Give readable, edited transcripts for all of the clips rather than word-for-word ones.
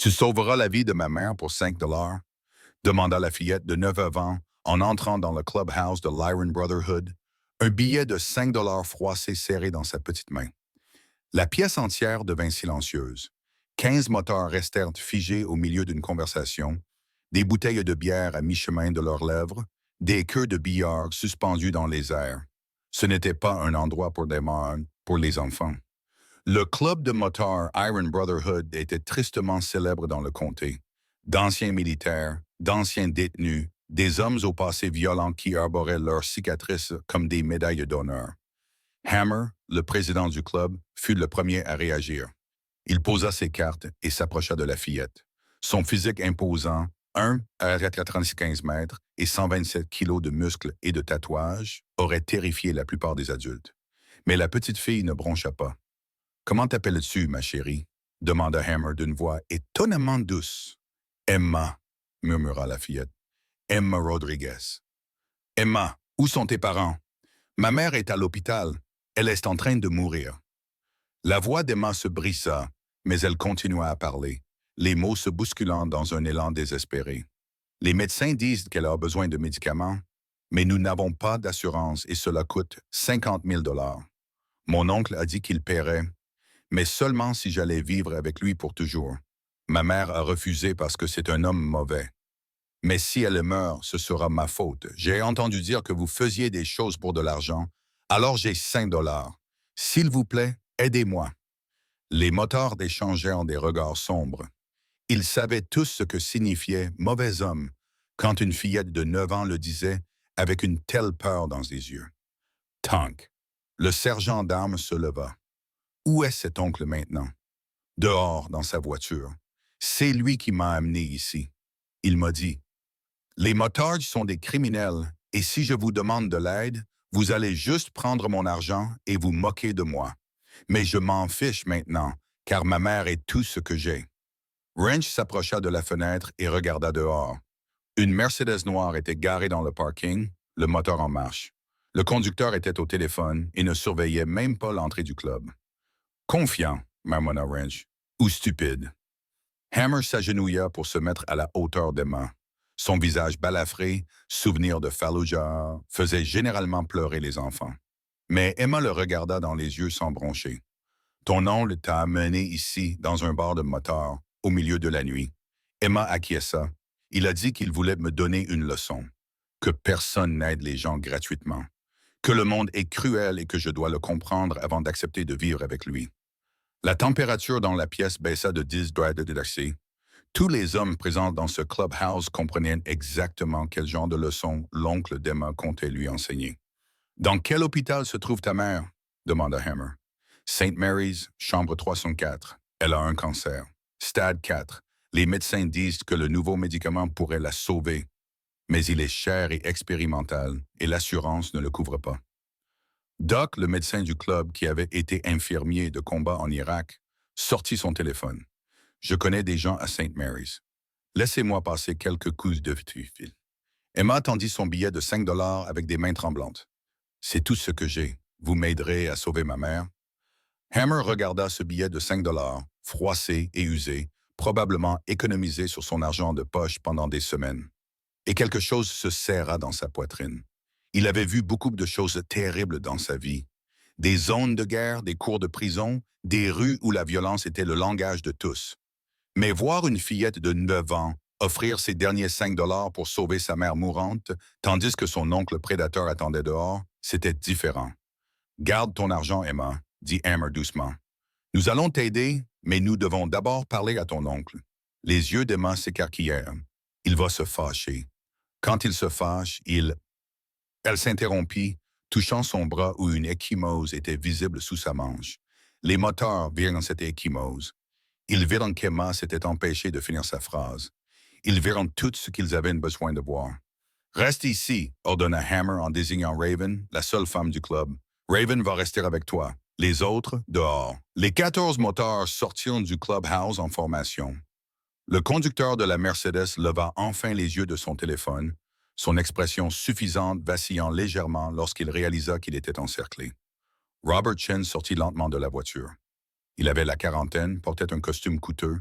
Tu sauveras la vie de ma mère pour 5 dollars? Demanda la fillette de 9 ans en entrant dans le clubhouse de l'Iron Brotherhood, un billet de 5 dollars froissé serré dans sa petite main. La pièce entière devint silencieuse. 15 moteurs restèrent figés au milieu d'une conversation, des bouteilles de bière à mi-chemin de leurs lèvres, des queues de billard suspendues dans les airs. Ce n'était pas un endroit pour des morts, pour les enfants. Le club de motards Iron Brotherhood était tristement célèbre dans le comté. D'anciens militaires, d'anciens détenus, des hommes au passé violent qui arboraient leurs cicatrices comme des médailles d'honneur. Hammer, le président du club, fut le premier à réagir. Il posa ses cartes et s'approcha de la fillette. Son physique imposant, 1,95 m et 127 kilos de muscles et de tatouages, aurait terrifié la plupart des adultes. Mais la petite fille ne broncha pas. Comment t'appelles-tu, ma chérie? Demanda Hammer d'une voix étonnamment douce. Emma, murmura la fillette. Emma Rodriguez. Emma, où sont tes parents? Ma mère est à l'hôpital. Elle est en train de mourir. La voix d'Emma se brisa, mais elle continua à parler, les mots se bousculant dans un élan désespéré. Les médecins disent qu'elle a besoin de médicaments, mais nous n'avons pas d'assurance et cela coûte 50 000 dollars. Mon oncle a dit qu'il paierait, mais seulement si j'allais vivre avec lui pour toujours. Ma mère a refusé parce que c'est un homme mauvais. Mais si elle meurt, ce sera ma faute. J'ai entendu dire que vous faisiez des choses pour de l'argent, alors j'ai 5 dollars. S'il vous plaît, aidez-moi. Les motards échangèrent des regards sombres. Ils savaient tous ce que signifiait mauvais homme quand une fillette de 9 ans le disait avec une telle peur dans les yeux. Tank. Le sergent d'armes se leva. Où est cet oncle maintenant? Dehors, dans sa voiture. C'est lui qui m'a amené ici. Il m'a dit, les motards sont des criminels et si je vous demande de l'aide, vous allez juste prendre mon argent et vous moquer de moi. Mais je m'en fiche maintenant, car ma mère est tout ce que j'ai. Wrench s'approcha de la fenêtre et regarda dehors. Une Mercedes noire était garée dans le parking, le moteur en marche. Le conducteur était au téléphone et ne surveillait même pas l'entrée du club. Confiant, marmonna Wrench, ou stupide. Hammer s'agenouilla pour se mettre à la hauteur d'Emma. Son visage balafré, souvenir de Fallujah, faisait généralement pleurer les enfants. Mais Emma le regarda dans les yeux sans broncher. Ton oncle t'a amené ici, dans un bar de motards, au milieu de la nuit. Emma acquiesça. Il a dit qu'il voulait me donner une leçon. Que personne n'aide les gens gratuitement. Que le monde est cruel et que je dois le comprendre avant d'accepter de vivre avec lui. La température dans la pièce baissa de 10 degrés. Tous les hommes présents dans ce clubhouse comprenaient exactement quel genre de leçon l'oncle d'Emma comptait lui enseigner. « Dans quel hôpital se trouve ta mère? » demanda Hammer. « St. Mary's, chambre 304. Elle a un cancer. Stade 4. Les médecins disent que le nouveau médicament pourrait la sauver, mais il est cher et expérimental et l'assurance ne le couvre pas. » Doc, le médecin du club qui avait été infirmier de combat en Irak, sortit son téléphone. Je connais des gens à St. Mary's. Laissez-moi passer quelques coups de fil. Emma tendit son billet de 5 dollars avec des mains tremblantes. C'est tout ce que j'ai. Vous m'aiderez à sauver ma mère? Hammer regarda ce billet de 5 dollars, froissé et usé, probablement économisé sur son argent de poche pendant des semaines. Et quelque chose se serra dans sa poitrine. Il avait vu beaucoup de choses terribles dans sa vie. Des zones de guerre, des cours de prison, des rues où la violence était le langage de tous. Mais voir une fillette de 9 ans offrir ses derniers 5 dollars pour sauver sa mère mourante, tandis que son oncle prédateur attendait dehors, c'était différent. « Garde ton argent, Emma, » dit Hammer doucement. « Nous allons t'aider, mais nous devons d'abord parler à ton oncle. » Les yeux d'Emma s'écarquillèrent. Il va se fâcher. Quand il se fâche, Elle s'interrompit, touchant son bras où une ecchymose était visible sous sa manche. Les motards virent cette ecchymose. Ils virent qu'Emma s'était empêchée de finir sa phrase. Ils virent tout ce qu'ils avaient besoin de voir. « Reste ici, » ordonna Hammer en désignant Raven, la seule femme du club. « Raven va rester avec toi. Les autres, dehors. » Les 14 motards sortirent du clubhouse en formation. Le conducteur de la Mercedes leva enfin les yeux de son téléphone, son expression suffisante vacillant légèrement lorsqu'il réalisa qu'il était encerclé. Robert Chen sortit lentement de la voiture. Il avait la quarantaine, portait un costume coûteux,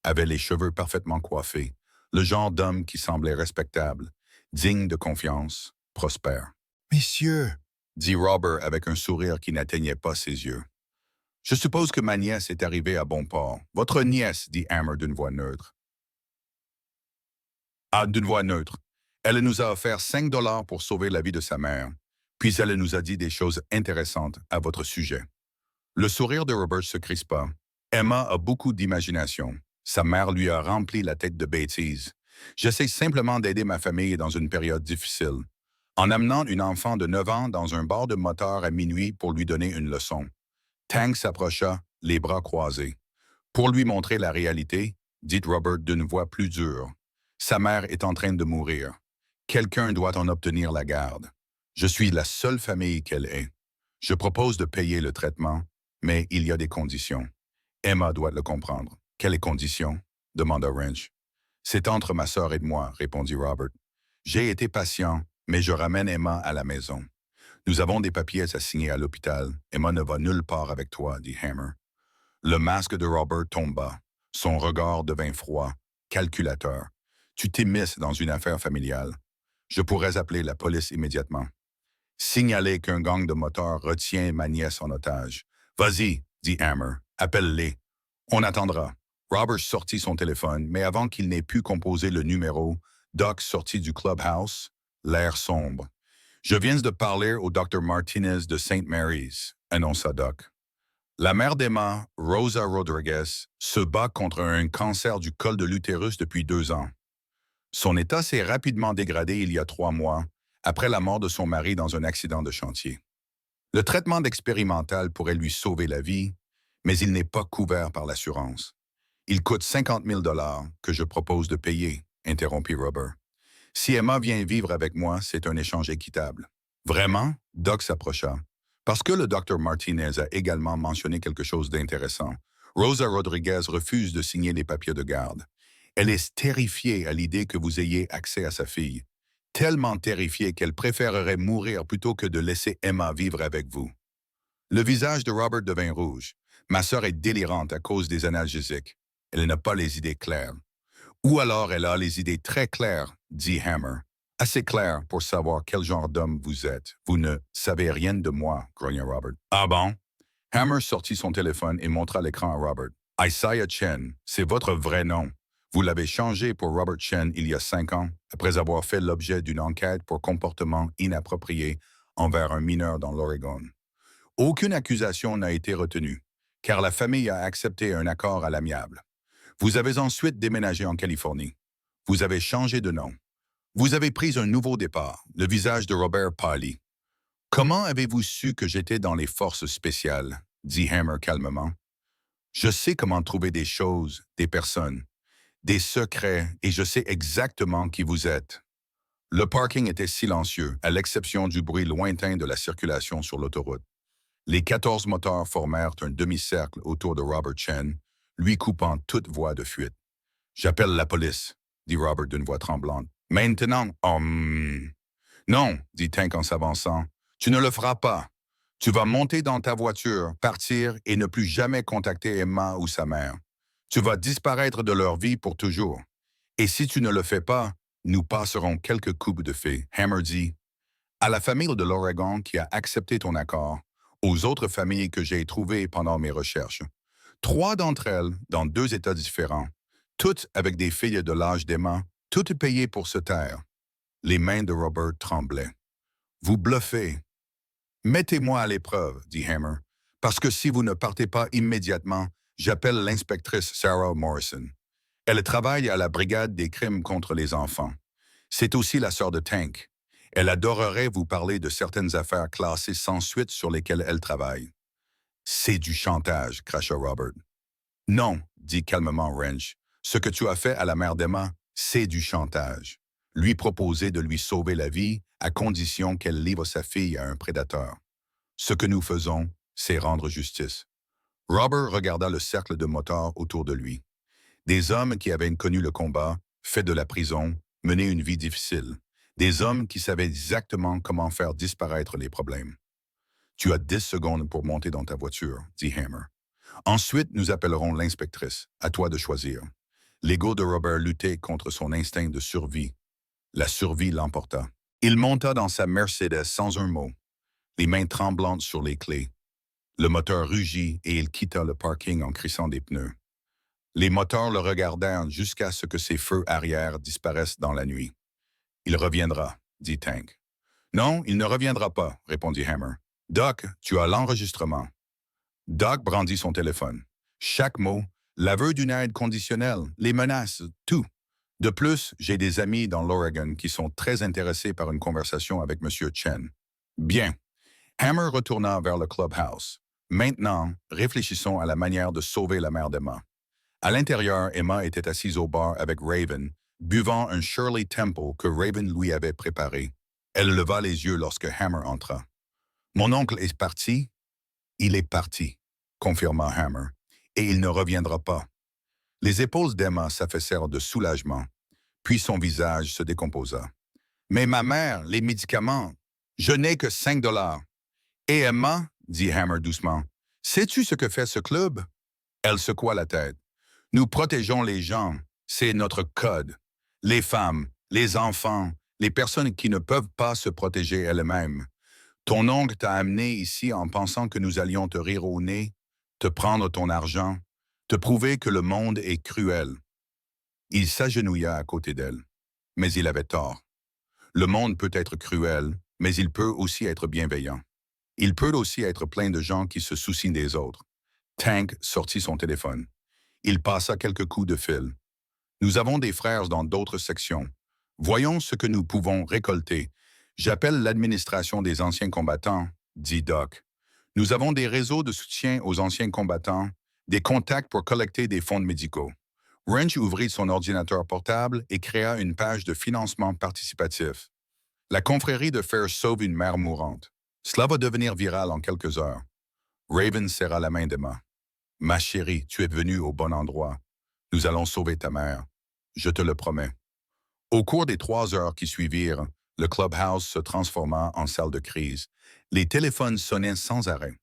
avait les cheveux parfaitement coiffés, le genre d'homme qui semblait respectable, digne de confiance, prospère. Messieurs, dit Robert avec un sourire qui n'atteignait pas ses yeux. Je suppose que ma nièce est arrivée à bon port. Votre nièce, dit Hammer d'une voix neutre. Ah, d'une voix neutre. Elle nous a offert 5 dollars pour sauver la vie de sa mère. Puis elle nous a dit des choses intéressantes à votre sujet. Le sourire de Robert se crispa. Emma a beaucoup d'imagination. Sa mère lui a rempli la tête de bêtises. J'essaie simplement d'aider ma famille dans une période difficile, en amenant une enfant de 9 ans dans un bar de moteur à minuit pour lui donner une leçon. Tank s'approcha, les bras croisés. Pour lui montrer la réalité, dit Robert d'une voix plus dure. Sa mère est en train de mourir. Quelqu'un doit en obtenir la garde. Je suis la seule famille qu'elle ait. Je propose de payer le traitement, mais il y a des conditions. Emma doit le comprendre. Quelles conditions? Demanda Wrench. C'est entre ma sœur et moi, répondit Robert. J'ai été patient, mais je ramène Emma à la maison. Nous avons des papiers à signer à l'hôpital. Emma ne va nulle part avec toi, dit Hammer. Le masque de Robert tomba. Son regard devint froid, calculateur. Tu t'immisces dans une affaire familiale. Je pourrais appeler la police immédiatement. Signaler qu'un gang de motards retient ma nièce en otage. Vas-y, dit Hammer. Appelle-les. On attendra. Robert sortit son téléphone, mais avant qu'il n'ait pu composer le numéro, Doc sortit du clubhouse, l'air sombre. Je viens de parler au Dr. Martinez de St. Mary's, annonça Doc. La mère d'Emma, Rosa Rodriguez, se bat contre un cancer du col de l'utérus depuis 2 ans. Son état s'est rapidement dégradé il y a 3 mois, après la mort de son mari dans un accident de chantier. Le traitement expérimental pourrait lui sauver la vie, mais il n'est pas couvert par l'assurance. Il coûte 50 000 dollars que je propose de payer, interrompit Robert. Si Emma vient vivre avec moi, c'est un échange équitable. Vraiment? Doc s'approcha. Parce que le Dr. Martinez a également mentionné quelque chose d'intéressant. Rosa Rodriguez refuse de signer les papiers de garde. Elle est terrifiée à l'idée que vous ayez accès à sa fille. Tellement terrifiée qu'elle préférerait mourir plutôt que de laisser Emma vivre avec vous. Le visage de Robert devint rouge. Ma sœur est délirante à cause des analgésiques. Elle n'a pas les idées claires. Ou alors elle a les idées très claires, dit Hammer. Assez claires pour savoir quel genre d'homme vous êtes. Vous ne savez rien de moi, grogna Robert. Ah bon? Hammer sortit son téléphone et montra l'écran à Robert. Isaiah Chen, c'est votre vrai nom. Vous l'avez changé pour Robert Chen il y a 5 ans, après avoir fait l'objet d'une enquête pour comportement inapproprié envers un mineur dans l'Oregon. Aucune accusation n'a été retenue, car la famille a accepté un accord à l'amiable. Vous avez ensuite déménagé en Californie. Vous avez changé de nom. Vous avez pris un nouveau départ, le visage de Robert pâlit. Comment avez-vous su que j'étais dans les forces spéciales? Dit Hammer calmement. Je sais comment trouver des choses, des personnes, des secrets, et je sais exactement qui vous êtes. Le parking était silencieux, à l'exception du bruit lointain de la circulation sur l'autoroute. Les 14 moteurs formèrent un demi-cercle autour de Robert Chen, lui coupant toute voie de fuite. « J'appelle la police », dit Robert d'une voix tremblante. « Maintenant, Non, dit Tank en s'avançant. « Tu ne le feras pas. Tu vas monter dans ta voiture, partir et ne plus jamais contacter Emma ou sa mère. Tu vas disparaître de leur vie pour toujours. Et si tu ne le fais pas, nous passerons quelques coups de fée. » Hammer dit. « À la famille de l'Oregon qui a accepté ton accord, aux autres familles que j'ai trouvées pendant mes recherches. 3 d'entre elles, dans 2 États différents, toutes avec des filles de l'âge d'Emma, toutes payées pour se taire. » Les mains de Robert tremblaient. « Vous bluffez. »« Mettez-moi à l'épreuve, » dit Hammer, « parce que si vous ne partez pas immédiatement, j'appelle l'inspectrice Sarah Morrison. Elle travaille à la brigade des crimes contre les enfants. C'est aussi la sœur de Tank. Elle adorerait vous parler de certaines affaires classées sans suite sur lesquelles elle travaille. »« C'est du chantage, » cracha Robert. « Non, » dit calmement Wrench. « Ce que tu as fait à la mère d'Emma, c'est du chantage. Lui proposer de lui sauver la vie à condition qu'elle livre sa fille à un prédateur. Ce que nous faisons, c'est rendre justice. » Robert regarda le cercle de motards autour de lui. Des hommes qui avaient connu le combat, fait de la prison, mené une vie difficile. Des hommes qui savaient exactement comment faire disparaître les problèmes. « Tu as 10 secondes pour monter dans ta voiture, » dit Hammer. « Ensuite, nous appellerons l'inspectrice. À toi de choisir. L'ego de Robert luttait contre son instinct de survie. La survie l'emporta. Il monta dans sa Mercedes sans un mot, les mains tremblantes sur les clés. Le moteur rugit et il quitta le parking en crissant des pneus. Les moteurs le regardèrent jusqu'à ce que ses feux arrière disparaissent dans la nuit. « Il reviendra », dit Tank. « Non, il ne reviendra pas », répondit Hammer. « Doc, tu as l'enregistrement. » Doc brandit son téléphone. Chaque mot, l'aveu d'une aide conditionnelle, les menaces, tout. De plus, j'ai des amis dans l'Oregon qui sont très intéressés par une conversation avec M. Chen. Bien. Hammer retourna vers le clubhouse. Maintenant, réfléchissons à la manière de sauver la mère d'Emma. À l'intérieur, Emma était assise au bar avec Raven, buvant un Shirley Temple que Raven lui avait préparé. Elle leva les yeux lorsque Hammer entra. « Mon oncle est parti? »« Il est parti », confirma Hammer, « et il ne reviendra pas. » Les épaules d'Emma s'affaissèrent de soulagement, puis son visage se décomposa. « Mais ma mère, les médicaments, je n'ai que 5 $. » « Et Emma, » dit Hammer doucement, « sais-tu ce que fait ce club? » Elle secoua la tête. « Nous protégeons les gens, c'est notre code. Les femmes, les enfants, les personnes qui ne peuvent pas se protéger elles-mêmes. Ton oncle t'a amené ici en pensant que nous allions te rire au nez, te prendre ton argent, te prouver que le monde est cruel. » Il s'agenouilla à côté d'elle. Mais il avait tort. Le monde peut être cruel, mais il peut aussi être bienveillant. Il peut aussi être plein de gens qui se soucient des autres. Tank sortit son téléphone. Il passa quelques coups de fil. « Nous avons des frères dans d'autres sections. Voyons ce que nous pouvons récolter. J'appelle l'administration des anciens combattants, » dit Doc. « Nous avons des réseaux de soutien aux anciens combattants, des contacts pour collecter des fonds médicaux. » Wrench ouvrit son ordinateur portable et créa une page de financement participatif. La confrérie de fer sauve une mère mourante. Cela va devenir viral en quelques heures. Raven serra la main d'Emma. « Ma chérie, tu es venue au bon endroit. Nous allons sauver ta mère. Je te le promets. » Au cours des 3 heures qui suivirent, le clubhouse se transforma en salle de crise. Les téléphones sonnaient sans arrêt.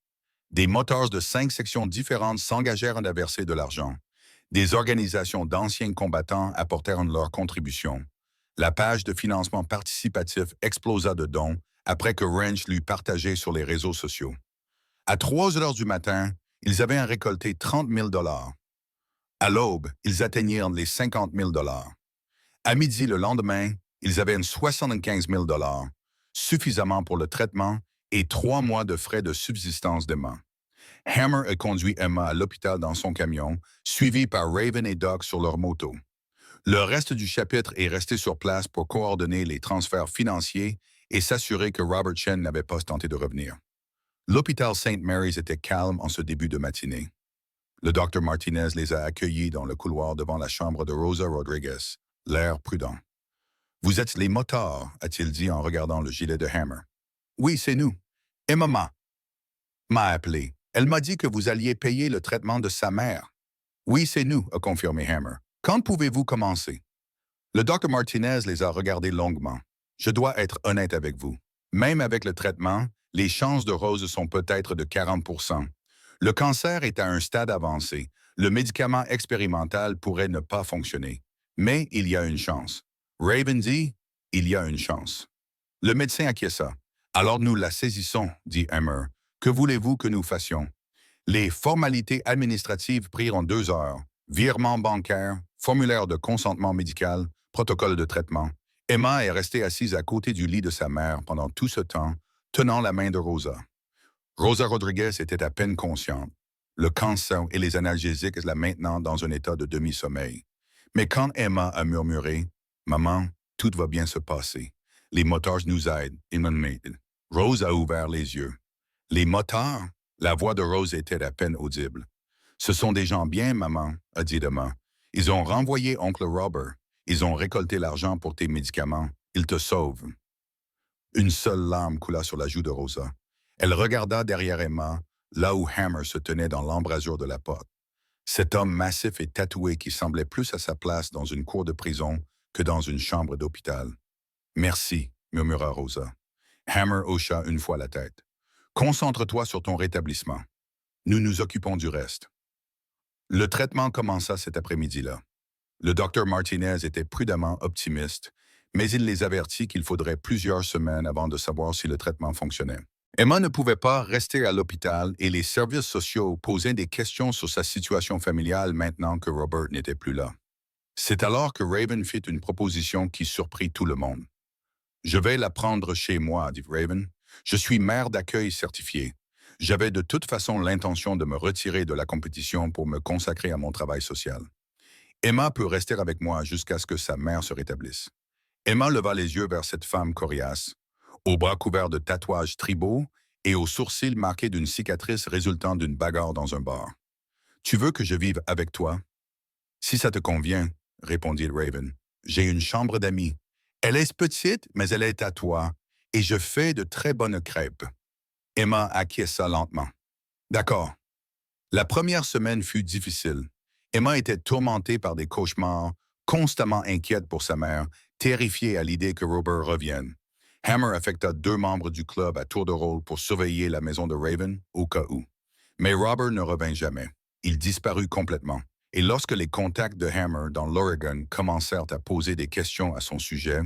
Des moteurs de 5 sections différentes s'engagèrent à verser de l'argent. Des organisations d'anciens combattants apportèrent leur contribution. La page de financement participatif explosa de dons après que Wrench l'eut partagé sur les réseaux sociaux. À 3 heures du matin, ils avaient récolté 30 000 $. À l'aube, ils atteignirent les 50 000 $. À midi le lendemain, ils avaient 75 000 $, suffisamment pour le traitement et 3 mois de frais de subsistance d'Emma. Hammer a conduit Emma à l'hôpital dans son camion, suivi par Raven et Doc sur leur moto. Le reste du chapitre est resté sur place pour coordonner les transferts financiers et s'assurer que Robert Chen n'avait pas tenté de revenir. L'hôpital St. Mary's était calme en ce début de matinée. Le docteur Martinez les a accueillis dans le couloir devant la chambre de Rosa Rodriguez, l'air prudent. « Vous êtes les motards », a-t-il dit en regardant le gilet de Hammer. « Oui, c'est nous. Et maman m'a appelé. Elle m'a dit que vous alliez payer le traitement de sa mère. »« Oui, c'est nous », a confirmé Hammer. « Quand pouvez-vous commencer? » Le docteur Martinez les a regardés longuement. « Je dois être honnête avec vous. Même avec le traitement, les chances de Rose sont peut-être de 40 %. Le cancer est à un stade avancé. Le médicament expérimental pourrait ne pas fonctionner. Mais il y a une chance. » Raven dit, « Il y a une chance. » Le médecin acquiesça. « Alors nous la saisissons, » dit Hammer. « Que voulez-vous que nous fassions? » Les formalités administratives prirent 2 heures. Virement bancaire, formulaire de consentement médical, protocole de traitement. Emma est restée assise à côté du lit de sa mère pendant tout ce temps, tenant la main de Rosa. Rosa Rodriguez était à peine consciente. Le cancer et les analgésiques la maintenant dans un état de demi-sommeil. Mais quand Emma a murmuré « Maman, tout va bien se passer. Les motards nous aident. » Rose a ouvert les yeux. « Les motards ?» La voix de Rose était à peine audible. « Ce sont des gens bien, maman, » a dit Emma. « Ils ont renvoyé oncle Robert. Ils ont récolté l'argent pour tes médicaments. Ils te sauvent. » Une seule larme coula sur la joue de Rosa. Elle regarda derrière Emma, là où Hammer se tenait dans l'embrasure de la porte. Cet homme massif et tatoué qui semblait plus à sa place dans une cour de prison que dans une chambre d'hôpital. « Merci, » murmura Rosa. Hammer hocha une fois la tête. « Concentre-toi sur ton rétablissement. Nous nous occupons du reste. » Le traitement commença cet après-midi-là. Le docteur Martinez était prudemment optimiste, mais il les avertit qu'il faudrait plusieurs semaines avant de savoir si le traitement fonctionnait. Emma ne pouvait pas rester à l'hôpital et les services sociaux posaient des questions sur sa situation familiale maintenant que Robert n'était plus là. C'est alors que Raven fit une proposition qui surprit tout le monde. Je vais la prendre chez moi, dit Raven. Je suis mère d'accueil certifiée. J'avais de toute façon l'intention de me retirer de la compétition pour me consacrer à mon travail social. Emma peut rester avec moi jusqu'à ce que sa mère se rétablisse. Emma leva les yeux vers cette femme coriace, aux bras couverts de tatouages tribaux et aux sourcils marqués d'une cicatrice résultant d'une bagarre dans un bar. Tu veux que je vive avec toi? Si ça te convient, répondit Raven. J'ai une chambre d'amis. Elle est petite, mais elle est à toi, et je fais de très bonnes crêpes. Emma acquiesça lentement. D'accord. La première semaine fut difficile. Emma était tourmentée par des cauchemars, constamment inquiète pour sa mère, terrifiée à l'idée que Robert revienne. Hammer affecta 2 membres du club à tour de rôle pour surveiller la maison de Raven au cas où. Mais Robert ne revint jamais. Il disparut complètement. Et lorsque les contacts de Hammer dans l'Oregon commencèrent à poser des questions à son sujet,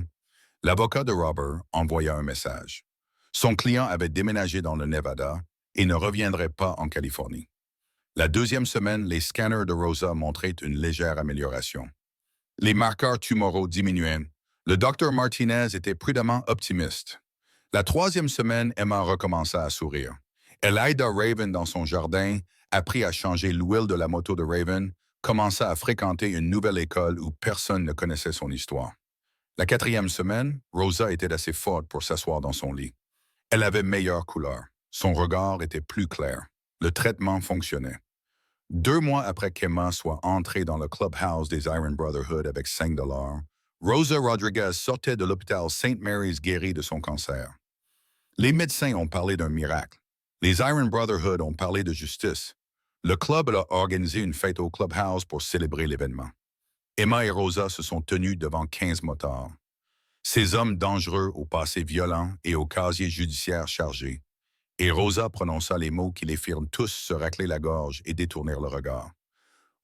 l'avocat de Robert envoya un message. Son client avait déménagé dans le Nevada et ne reviendrait pas en Californie. La deuxième semaine, les scanners de Rosa montraient une légère amélioration. Les marqueurs tumoraux diminuaient. Le docteur Martinez était prudemment optimiste. La troisième semaine, Emma recommença à sourire. Elle aida Raven dans son jardin, apprit à changer l'huile de la moto de Raven, commença à fréquenter une nouvelle école où personne ne connaissait son histoire. La quatrième semaine, Rosa était assez forte pour s'asseoir dans son lit. Elle avait meilleure couleur. Son regard était plus clair. Le traitement fonctionnait. 2 mois après qu'Emma soit entrée dans le clubhouse des Iron Brotherhood avec 5 $, Rosa Rodriguez sortait de l'hôpital St. Mary's guérie de son cancer. Les médecins ont parlé d'un miracle. Les Iron Brotherhood ont parlé de justice. Le club a organisé une fête au clubhouse pour célébrer l'événement. Emma et Rosa se sont tenus devant 15 motards. Ces hommes dangereux au passé violent et au casier judiciaire chargé. Et Rosa prononça les mots qui les firent tous se racler la gorge et détourner le regard.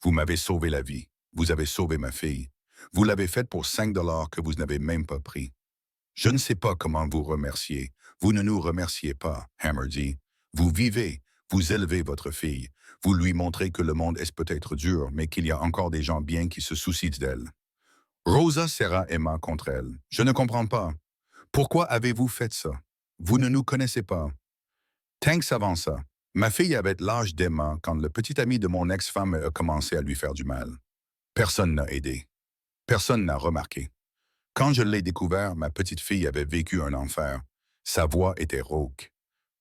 Vous m'avez sauvé la vie. Vous avez sauvé ma fille. Vous l'avez fait pour 5 $ que vous n'avez même pas pris. Je ne sais pas comment vous remercier. Vous ne nous remerciez pas, Hammer dit. Vous vivez, vous élevez votre fille. Vous lui montrez que le monde est peut-être dur, mais qu'il y a encore des gens bien qui se soucient d'elle. Rosa serra Emma contre elle. Je ne comprends pas. Pourquoi avez-vous fait ça? Vous ne nous connaissez pas. Tank s'avança. Ma fille avait l'âge d'Emma quand le petit ami de mon ex-femme a commencé à lui faire du mal. Personne n'a aidé. Personne n'a remarqué. Quand je l'ai découvert, ma petite fille avait vécu un enfer. Sa voix était rauque.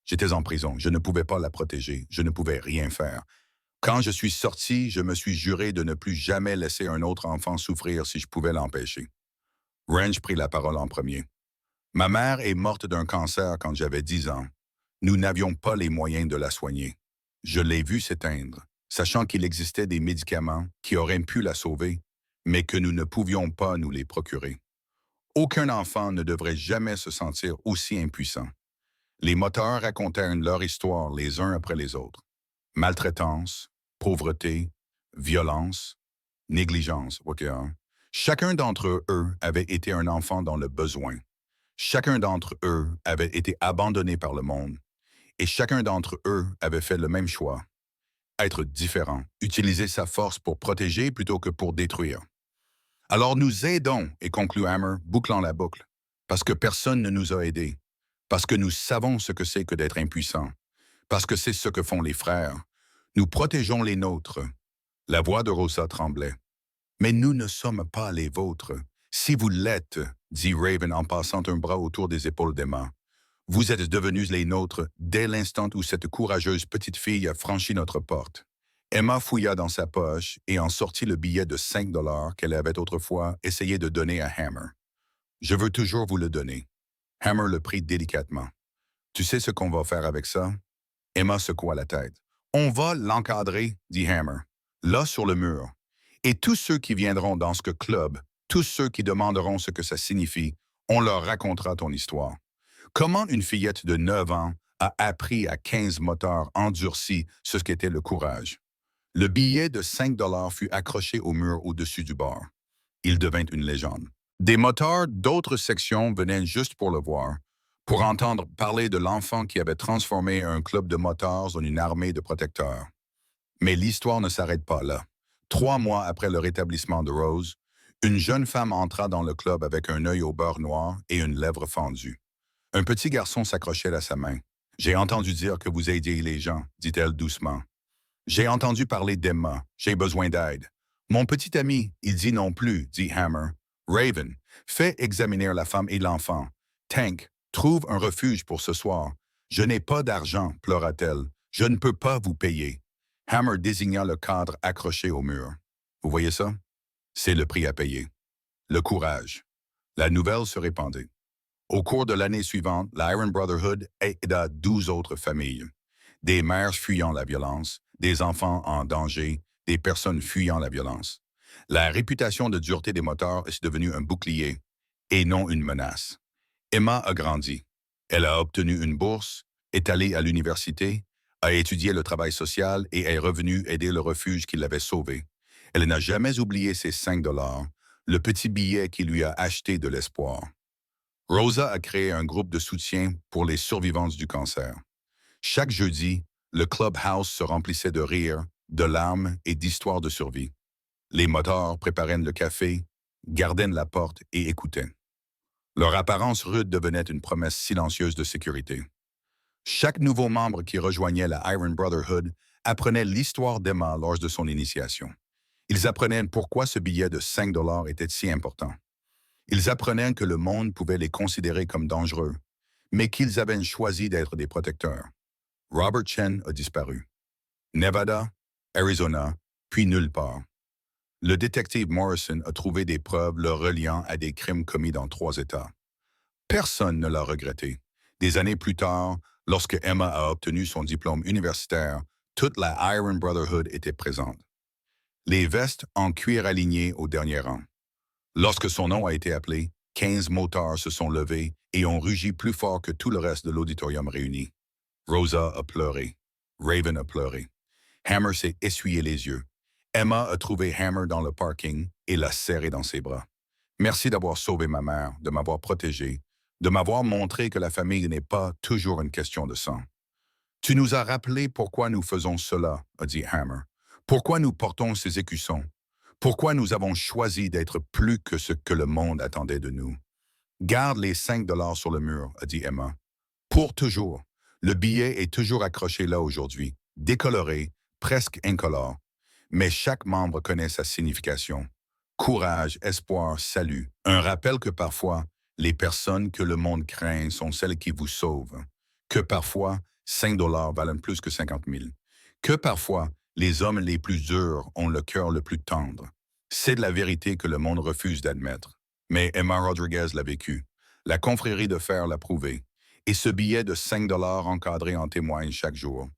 J'étais en prison, je ne pouvais pas la protéger, je ne pouvais rien faire. Quand je suis sorti, je me suis juré de ne plus jamais laisser un autre enfant souffrir si je pouvais l'empêcher. Range prit la parole en premier. Ma mère est morte d'un cancer quand j'avais 10 ans. Nous n'avions pas les moyens de la soigner. Je l'ai vue s'éteindre, sachant qu'il existait des médicaments qui auraient pu la sauver, mais que nous ne pouvions pas nous les procurer. Aucun enfant ne devrait jamais se sentir aussi impuissant. Les moteurs racontèrent leur histoire les uns après les autres. Maltraitance, pauvreté, violence, négligence. Chacun d'entre eux avait été un enfant dans le besoin. Chacun d'entre eux avait été abandonné par le monde. Et chacun d'entre eux avait fait le même choix. Être différent, utiliser sa force pour protéger plutôt que pour détruire. Alors nous aidons, et conclut Hammer, bouclant la boucle, parce que personne ne nous a aidés, parce que nous savons ce que c'est que d'être impuissant, parce que c'est ce que font les frères. Nous protégeons les nôtres. La voix de Rosa tremblait. Mais nous ne sommes pas les vôtres. Si vous l'êtes, dit Raven en passant un bras autour des épaules d'Emma, vous êtes devenus les nôtres dès l'instant où cette courageuse petite fille a franchi notre porte. Emma fouilla dans sa poche et en sortit le billet de 5 $ qu'elle avait autrefois essayé de donner à Hammer. Je veux toujours vous le donner. Hammer le prit délicatement. Tu sais ce qu'on va faire avec ça? Emma secoua la tête. On va l'encadrer, dit Hammer, là sur le mur. Et tous ceux qui viendront dans ce club, tous ceux qui demanderont ce que ça signifie, on leur racontera ton histoire. Comment une fillette de 9 ans a appris à 15 moteurs endurcis ce qu'était le courage? Le billet de 5 $ fut accroché au mur au-dessus du bar. Il devint une légende. Des motards d'autres sections venaient juste pour le voir, pour entendre parler de l'enfant qui avait transformé un club de motards en une armée de protecteurs. Mais l'histoire ne s'arrête pas là. 3 mois après le rétablissement de Rose, une jeune femme entra dans le club avec un œil au beurre noir et une lèvre fendue. Un petit garçon s'accrochait à sa main. « J'ai entendu dire que vous aidiez les gens », dit-elle doucement. « J'ai entendu parler d'Emma. J'ai besoin d'aide. »« Mon petit ami, il dit non plus », dit Hammer. « Raven, fais examiner la femme et l'enfant. Tank, trouve un refuge pour ce soir. Je n'ai pas d'argent, pleura-t-elle. Je ne peux pas vous payer. » Hammer désigna le cadre accroché au mur. « Vous voyez ça? C'est le prix à payer. Le courage. » La nouvelle se répandait. Au cours de l'année suivante, l'Iron Brotherhood aida 12 autres familles. Des mères fuyant la violence, des enfants en danger, des personnes fuyant la violence. La réputation de dureté des motards est devenue un bouclier et non une menace. Emma a grandi. Elle a obtenu une bourse, est allée à l'université, a étudié le travail social et est revenue aider le refuge qui l'avait sauvée. Elle n'a jamais oublié ses 5 $, le petit billet qui lui a acheté de l'espoir. Rosa a créé un groupe de soutien pour les survivantes du cancer. Chaque jeudi, le clubhouse se remplissait de rires, de larmes et d'histoires de survie. Les motards préparaient le café, gardaient la porte et écoutaient. Leur apparence rude devenait une promesse silencieuse de sécurité. Chaque nouveau membre qui rejoignait la Iron Brotherhood apprenait l'histoire d'Emma lors de son initiation. Ils apprenaient pourquoi ce billet de 5 $ était si important. Ils apprenaient que le monde pouvait les considérer comme dangereux, mais qu'ils avaient choisi d'être des protecteurs. Robert Chen a disparu. Nevada, Arizona, puis nulle part. Le détective Morrison a trouvé des preuves le reliant à des crimes commis dans 3 États. Personne ne l'a regretté. Des années plus tard, lorsque Emma a obtenu son diplôme universitaire, toute la Iron Brotherhood était présente. Les vestes en cuir alignées au dernier rang. Lorsque son nom a été appelé, 15 motards se sont levés et ont rugi plus fort que tout le reste de l'auditorium réuni. Rosa a pleuré. Raven a pleuré. Hammer s'est essuyé les yeux. Emma a trouvé Hammer dans le parking et l'a serré dans ses bras. « Merci d'avoir sauvé ma mère, de m'avoir protégé, de m'avoir montré que la famille n'est pas toujours une question de sang. Tu nous as rappelé pourquoi nous faisons cela, » a dit Hammer. « Pourquoi nous portons ces écussons. Pourquoi nous avons choisi d'être plus que ce que le monde attendait de nous. Garde les 5 $ sur le mur, » a dit Emma. « Pour toujours. Le billet est toujours accroché là aujourd'hui, décoloré, presque incolore. Mais chaque membre connaît sa signification. Courage, espoir, salut. Un rappel que parfois, les personnes que le monde craint sont celles qui vous sauvent. Que parfois, 5 $ valent plus que 50 000. Que parfois, les hommes les plus durs ont le cœur le plus tendre. C'est de la vérité que le monde refuse d'admettre. Mais Emma Rodriguez l'a vécu. La confrérie de fer l'a prouvé. Et ce billet de 5 $ encadré en témoigne chaque jour.